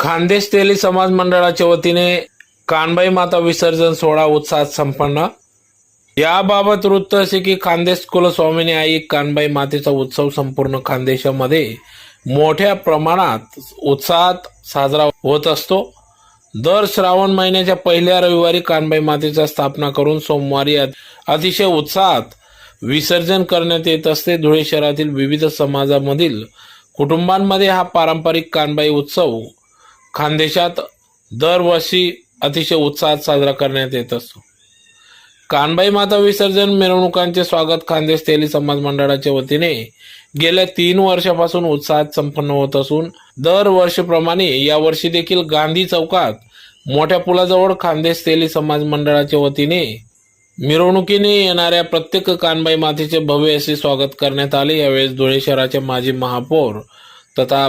खान्देश तेली समाज मंडळाच्या वतीने कानबाई माता विसर्जन सोहळा उत्साहात संपन्न। याबाबत वृत्त असे की खान्देश कुलस्वामिनी आई कानबाई मातेचा उत्सव संपूर्ण खानदेशामध्ये मोठ्या प्रमाणात उत्साहात साजरा होत असतो। दर श्रावण महिन्याच्या पहिल्या रविवारी कानबाई मातेची स्थापना करून सोमवारी अतिशय उत्साहात विसर्जन करण्यात येत असते। धुळे शहरातील विविध समाजामधील कुटुंबांमध्ये हा पारंपरिक कानबाई उत्सव खानदेशात दरवर्षी अतिशय उत्साहात साजरा करण्यात येत असतो। कानबाई माता विसर्जन मिरवणुकांचे स्वागत खान्देश तेली समाज मंडळाच्या वतीने गेल्या 3 वर्षापासून उत्साहात संपन्न होत असून दरवर्षीप्रमाणे यावर्षी देखील गांधी चौकात मोठ्या पुलाजवळ खान्देश तेली समाज मंडळाच्या वतीने मिरवणुकीने येणाऱ्या प्रत्येक कानबाई मातेचे भव्य असे स्वागत करण्यात आले। यावेळी धुळे शहराचे माजी महापौर तथा